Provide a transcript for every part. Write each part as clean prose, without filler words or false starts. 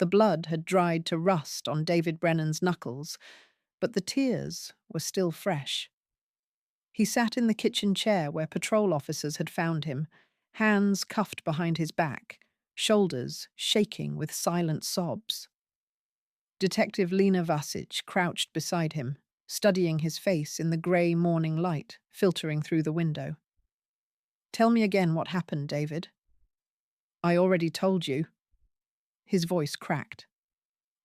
The blood had dried to rust on David Brennan's knuckles, but the tears were still fresh. He sat in the kitchen chair where patrol officers had found him, hands cuffed behind his back, shoulders shaking with silent sobs. Detective Lena Vasic crouched beside him, studying his face in the grey morning light filtering through the window. "Tell me again what happened, David." "I already told you." His voice cracked.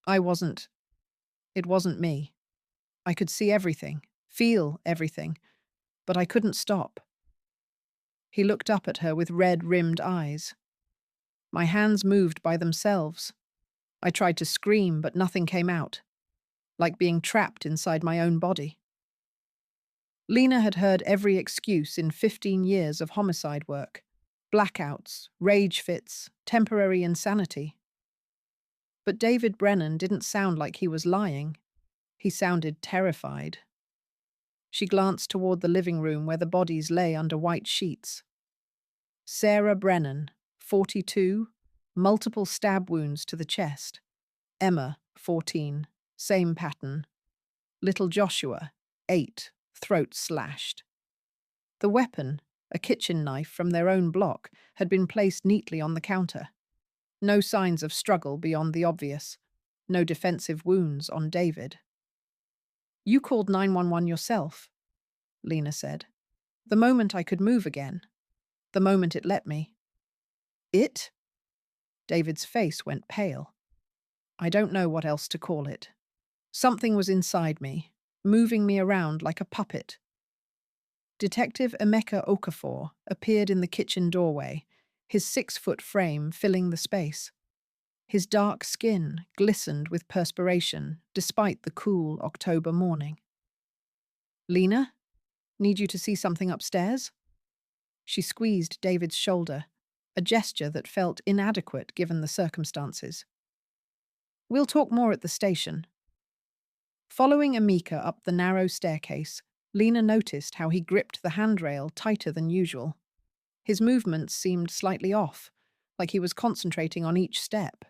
"I wasn't. It wasn't me. I could see everything, feel everything, but I couldn't stop." He looked up at her with red-rimmed eyes. "My hands moved by themselves. I tried to scream, but nothing came out, like being trapped inside my own body." Lena had heard every excuse in 15 years of homicide work. Blackouts, rage fits, temporary insanity. But David Brennan didn't sound like he was lying. He sounded terrified. She glanced toward the living room where the bodies lay under white sheets. Sarah Brennan, 42, multiple stab wounds to the chest. Emma, 14, same pattern. Little Joshua, 8, throat slashed. The weapon, a kitchen knife from their own block, had been placed neatly on the counter. No signs of struggle beyond the obvious. No defensive wounds on David. "You called 911 yourself," Lena said. "The moment I could move again. The moment it let me." "It?" David's face went pale. "I don't know what else to call it. Something was inside me, moving me around like a puppet." Detective Emeka Okafor appeared in the kitchen doorway, his 6-foot frame filling the space. His dark skin glistened with perspiration despite the cool October morning. "Lena, need you to see something upstairs?" She squeezed David's shoulder, a gesture that felt inadequate given the circumstances. "We'll talk more at the station." Following Emeka up the narrow staircase, Lena noticed how he gripped the handrail tighter than usual. His movements seemed slightly off, like he was concentrating on each step.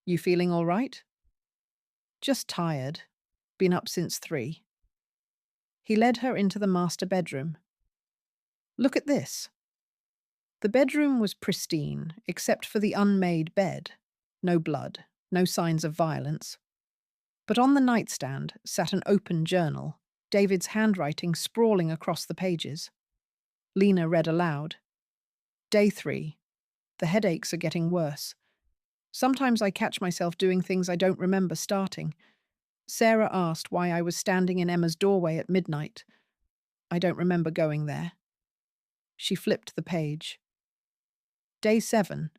"You feeling all right?" "Just tired. Been up since 3. He led her into the master bedroom. "Look at this." The bedroom was pristine, except for the unmade bed. No blood, no signs of violence. But on the nightstand sat an open journal, David's handwriting sprawling across the pages. Lena read aloud. "Day 3. The headaches are getting worse. Sometimes I catch myself doing things I don't remember starting. Sarah asked why I was standing in Emma's doorway at midnight. I don't remember going there." She flipped the page. "Day 7.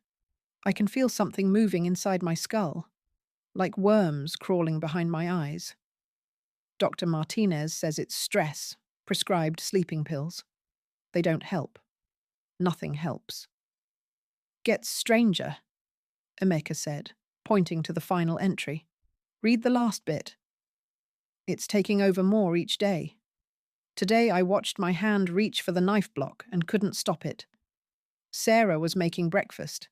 I can feel something moving inside my skull, like worms crawling behind my eyes. Dr. Martinez says it's stress, prescribed sleeping pills. They don't help. Nothing helps." "Gets stranger," Emeka said, pointing to the final entry. "Read the last bit." "It's taking over more each day. Today I watched my hand reach for the knife block and couldn't stop it. Sarah was making breakfast.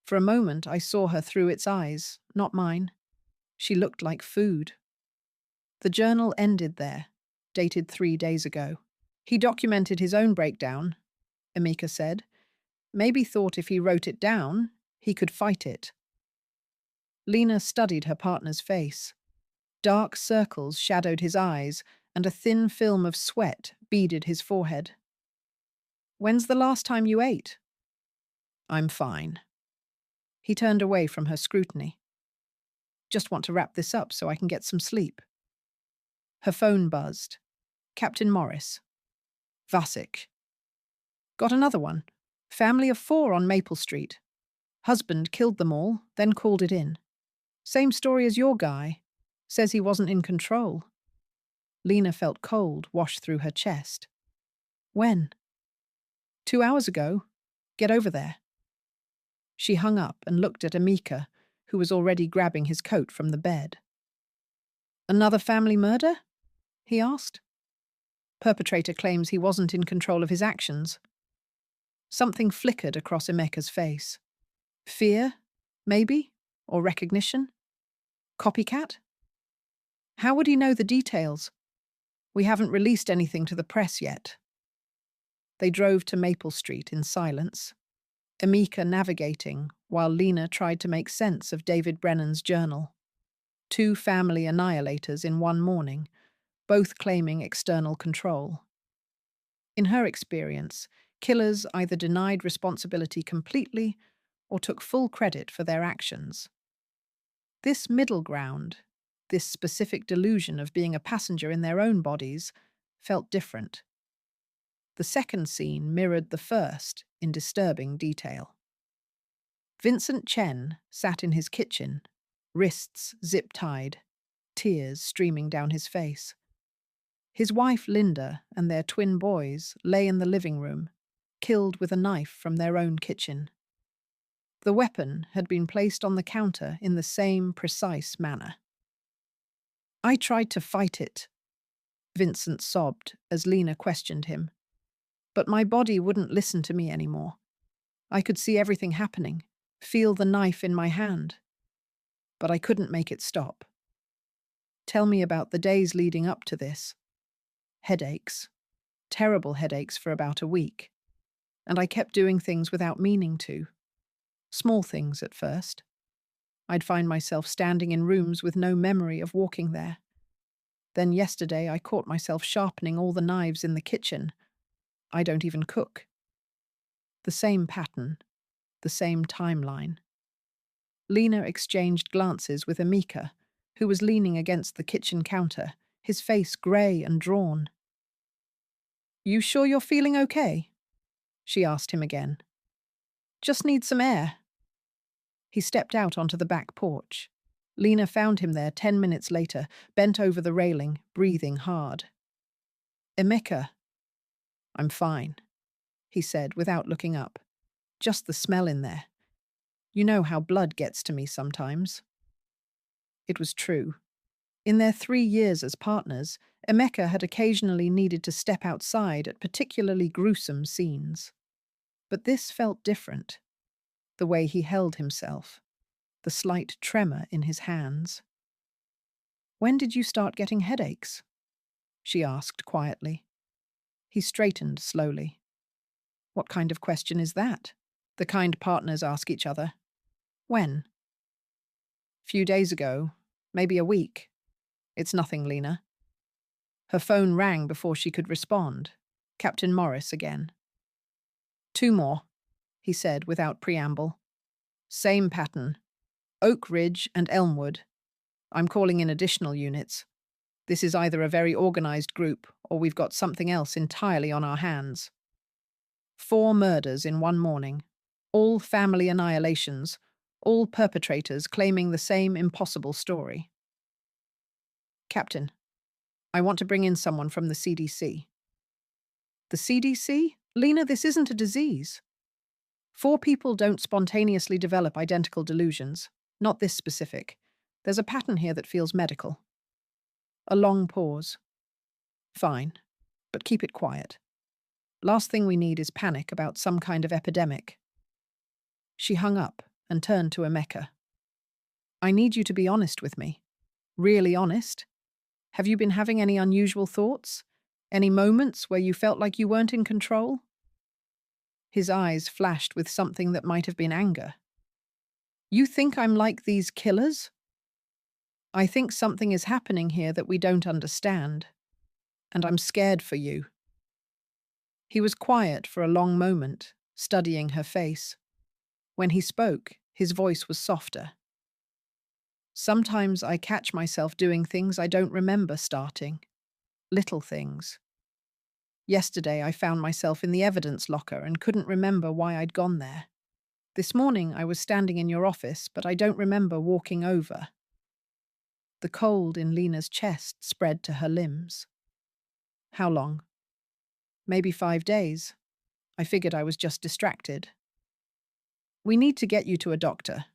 For a moment I saw her through its eyes, not mine. She looked like food." The journal ended there, dated 3 days ago. "He documented his own breakdown," Emeka said. "Maybe thought if he wrote it down, he could fight it." Lena studied her partner's face. Dark circles shadowed his eyes, and a thin film of sweat beaded his forehead. "When's the last time you ate?" "I'm fine." He turned away from her scrutiny. "Just want to wrap this up so I can get some sleep." Her phone buzzed. "Captain Morris." "Vasic." "Got another one. Family of 4 on Maple Street. Husband killed them all, then called it in. Same story as your guy. Says he wasn't in control." Lena felt cold wash through her chest. "When?" "2 hours ago. Get over there." She hung up and looked at Emeka, who was already grabbing his coat from the bed. "Another family murder?" he asked. Perpetrator claims he wasn't in control of his actions. Something flickered across Emeka's face. "Fear, maybe?" Or recognition? Copycat? How would he know the details? We haven't released anything to the press yet. They drove to Maple Street in silence, Emika navigating while Lena tried to make sense of David Brennan's journal. 2 family annihilators in one morning, both claiming external control. In her experience, killers either denied responsibility completely or took full credit for their actions. This middle ground, this specific delusion of being a passenger in their own bodies, felt different. The second scene mirrored the first in disturbing detail. Vincent Chen sat in his kitchen, wrists zip-tied, tears streaming down his face. His wife Linda and their twin boys lay in the living room, killed with a knife from their own kitchen. The weapon had been placed on the counter in the same precise manner. "I tried to fight it," Vincent sobbed as Lena questioned him. "But my body wouldn't listen to me anymore. I could see everything happening, feel the knife in my hand. But I couldn't make it stop." "Tell me about the days leading up to this." "Headaches. Terrible headaches for about a week. And I kept doing things without meaning to. Small things at first. I'd find myself standing in rooms with no memory of walking there. Then yesterday I caught myself sharpening all the knives in the kitchen. I don't even cook." The same pattern, the same timeline. Lena exchanged glances with Emika, who was leaning against the kitchen counter, his face grey and drawn. "You sure you're feeling okay?" she asked him again. "Just need some air." He stepped out onto the back porch. Lena found him there 10 minutes later, bent over the railing, breathing hard. "Emeka." "I'm fine," he said without looking up. "Just the smell in there. You know how blood gets to me sometimes." It was true. In their 3 years as partners, Emeka had occasionally needed to step outside at particularly gruesome scenes. But this felt different. The way he held himself, the slight tremor in his hands. "When did you start getting headaches?" she asked quietly. He straightened slowly. "What kind of question is that? The kind partners ask each other." "When?" "Few days ago, maybe a week. It's nothing, Lena." Her phone rang before she could respond. Captain Morris again. "2 more," he said without preamble. "Same pattern. Oak Ridge and Elmwood. I'm calling in additional units. This is either a very organized group or we've got something else entirely on our hands. 4 murders in one morning. All family annihilations. All perpetrators claiming the same impossible story." "Captain, I want to bring in someone from the CDC." "The CDC? Lena, this isn't a disease. 4 people don't spontaneously develop identical delusions. Not this specific. There's a pattern here that feels medical." A long pause. "Fine, but keep it quiet. Last thing we need is panic about some kind of epidemic." She hung up and turned to Emeka. "I need you to be honest with me. Really honest. Have you been having any unusual thoughts? Any moments where you felt like you weren't in control?" His eyes flashed with something that might have been anger. "You think I'm like these killers?" "I think something is happening here that we don't understand. And I'm scared for you." He was quiet for a long moment, studying her face. When he spoke, his voice was softer. "Sometimes I catch myself doing things I don't remember starting. Little things. Yesterday I found myself in the evidence locker and couldn't remember why I'd gone there. This morning I was standing in your office, but I don't remember walking over." The cold in Lena's chest spread to her limbs. "How long?" "Maybe 5 days. I figured I was just distracted." "We need to get you to a doctor."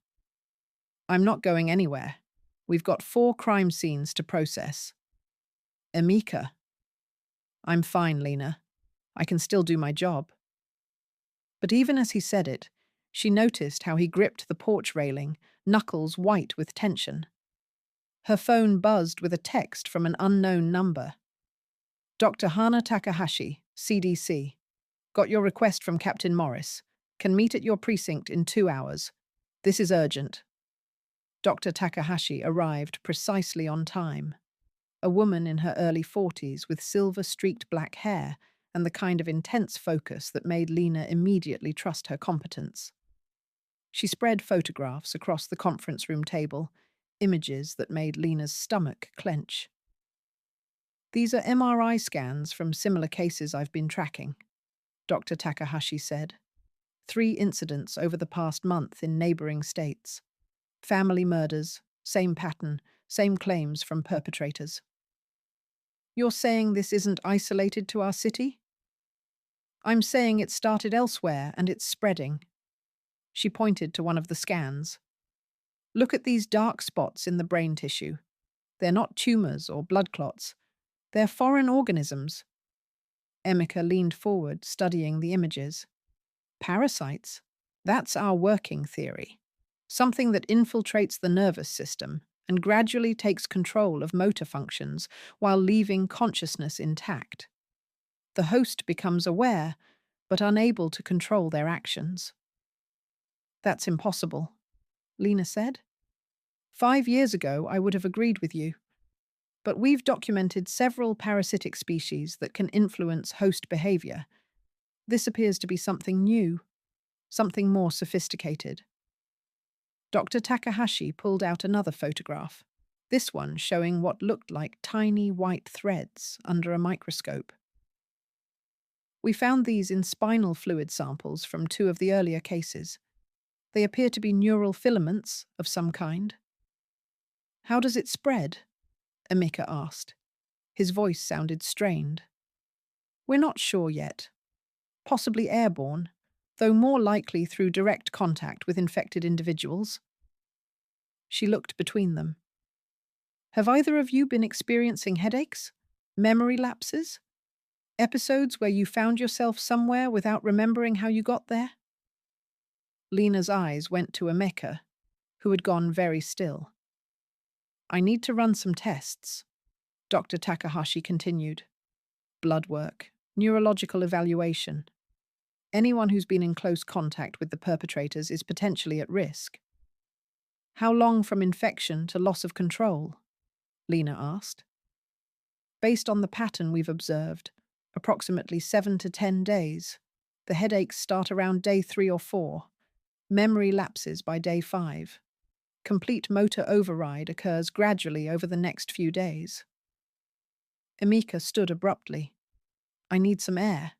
"I'm not going anywhere. We've got 4 crime scenes to process." "Emika." "I'm fine, Lena. I can still do my job." But even as he said it, she noticed how he gripped the porch railing, knuckles white with tension. Her phone buzzed with a text from an unknown number. Dr. Hana Takahashi, CDC. Got your request from Captain Morris. Can meet at your precinct in 2 hours. This is urgent. Dr. Takahashi arrived precisely on time. A woman in her early 40s with silver-streaked black hair and the kind of intense focus that made Lena immediately trust her competence. She spread photographs across the conference room table, images that made Lena's stomach clench. These are MRI scans from similar cases I've been tracking, Dr. Takahashi said. 3 incidents over the past month in neighboring states. Family murders, same pattern, same claims from perpetrators. You're saying this isn't isolated to our city? I'm saying it started elsewhere and it's spreading. She pointed to one of the scans. Look at these dark spots in the brain tissue. They're not tumors or blood clots. They're foreign organisms. Emeka leaned forward, studying the images. Parasites? That's our working theory. Something that infiltrates the nervous system and gradually takes control of motor functions while leaving consciousness intact. The host becomes aware, but unable to control their actions. That's impossible, Lena said. 5 years ago, I would have agreed with you. But we've documented several parasitic species that can influence host behavior. This appears to be something new, something more sophisticated. Dr. Takahashi pulled out another photograph, this one showing what looked like tiny white threads under a microscope. We found these in spinal fluid samples from 2 of the earlier cases. They appear to be neural filaments of some kind. How does it spread? Emeka asked. His voice sounded strained. We're not sure yet. Possibly airborne, though more likely through direct contact with infected individuals. She looked between them. Have either of you been experiencing headaches? Memory lapses? Episodes where you found yourself somewhere without remembering how you got there? Lena's eyes went to Emeka, who had gone very still. I need to run some tests, Dr. Takahashi continued. Blood work, neurological evaluation. Anyone who's been in close contact with the perpetrators is potentially at risk. How long from infection to loss of control? Lena asked. Based on the pattern we've observed, approximately 7 to 10 days. The headaches start around day 3 or 4. Memory lapses by day 5. Complete motor override occurs gradually over the next few days. Emeka stood abruptly. I need some air.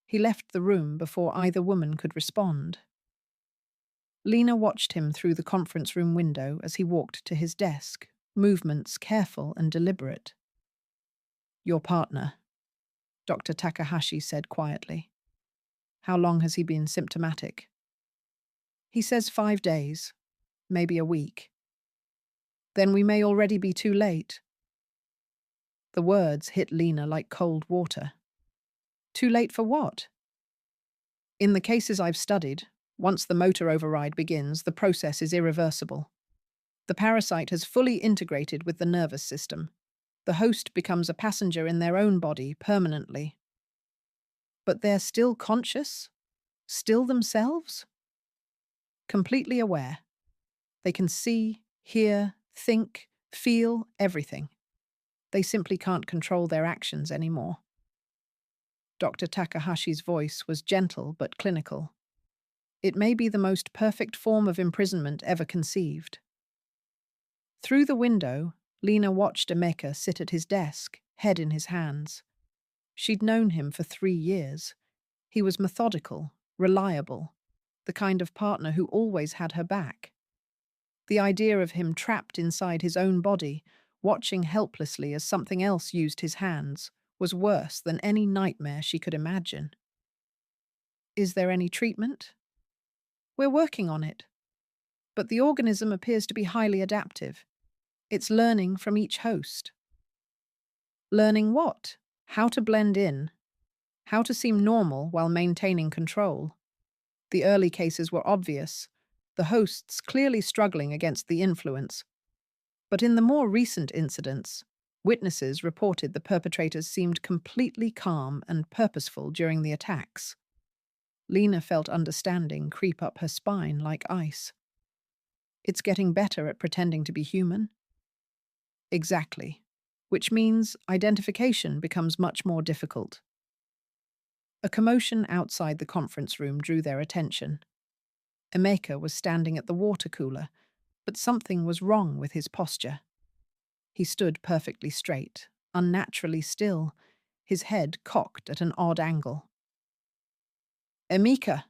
He left the room before either woman could respond. Lena watched him through the conference room window as he walked to his desk, movements careful and deliberate. Your partner, Dr. Takahashi said quietly. How long has he been symptomatic? He says 5 days, maybe a week. Then we may already be too late. The words hit Lena like cold water. Too late for what? In the cases I've studied, once the motor override begins, the process is irreversible. The parasite has fully integrated with the nervous system. The host becomes a passenger in their own body permanently. But they're still conscious? Still themselves? Completely aware. They can see, hear, think, feel everything. They simply can't control their actions anymore. Dr. Takahashi's voice was gentle but clinical. It may be the most perfect form of imprisonment ever conceived. Through the window, Lena watched Emeka sit at his desk, head in his hands. She'd known him for 3 years. He was methodical, reliable, the kind of partner who always had her back. The idea of him trapped inside his own body, watching helplessly as something else used his hands, was worse than any nightmare she could imagine. Is there any treatment? We're working on it. But the organism appears to be highly adaptive. It's learning from each host. Learning what? How to blend in. How to seem normal while maintaining control. The early cases were obvious. the hosts clearly struggling against the influence. But in the more recent incidents, witnesses reported the perpetrators seemed completely calm and purposeful during the attacks. Lena felt understanding creep up her spine like ice. It's getting better at pretending to be human? Exactly. Which means identification becomes much more difficult. A commotion outside the conference room drew their attention. Emeka was standing at the water cooler, but something was wrong with his posture. He stood perfectly straight, unnaturally still, his head cocked at an odd angle. "Emeka!"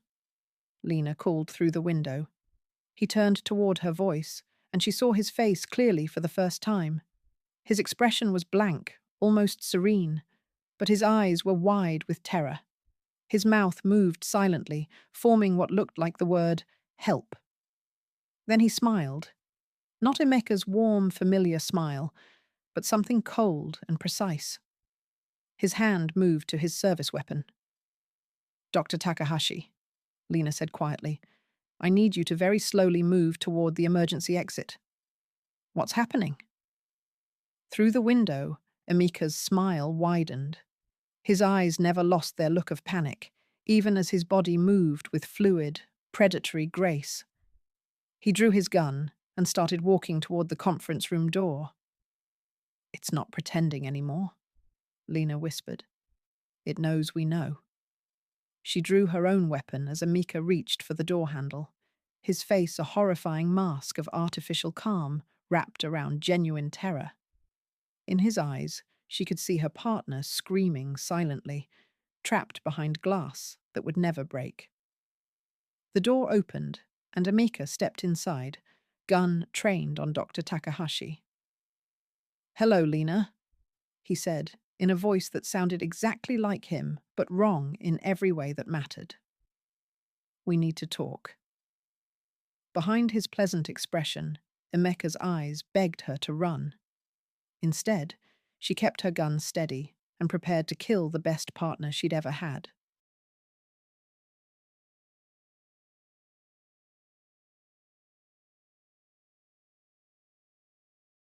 Lena called through the window. He turned toward her voice, and she saw his face clearly for the first time. His expression was blank, almost serene, but his eyes were wide with terror. His mouth moved silently, forming what looked like the word help. Then he smiled. Not Emeka's warm, familiar smile, but something cold and precise. His hand moved to his service weapon. "Dr. Takahashi," Lena said quietly, "I need you to very slowly move toward the emergency exit." "What's happening?" Through the window, Emeka's smile widened. His eyes never lost their look of panic, even as his body moved with fluid, predatory grace. He drew his gun and started walking toward the conference room door. "It's not pretending anymore," Lena whispered. "It knows we know." She drew her own weapon as Emeka reached for the door handle, his face a horrifying mask of artificial calm wrapped around genuine terror. In his eyes, she could see her partner screaming silently, trapped behind glass that would never break. The door opened, and Emeka stepped inside, gun trained on Dr. Takahashi. "Hello, Lena," he said, in a voice that sounded exactly like him, but wrong in every way that mattered. "We need to talk." Behind his pleasant expression, Emeka's eyes begged her to run. Instead, she kept her gun steady and prepared to kill the best partner she'd ever had.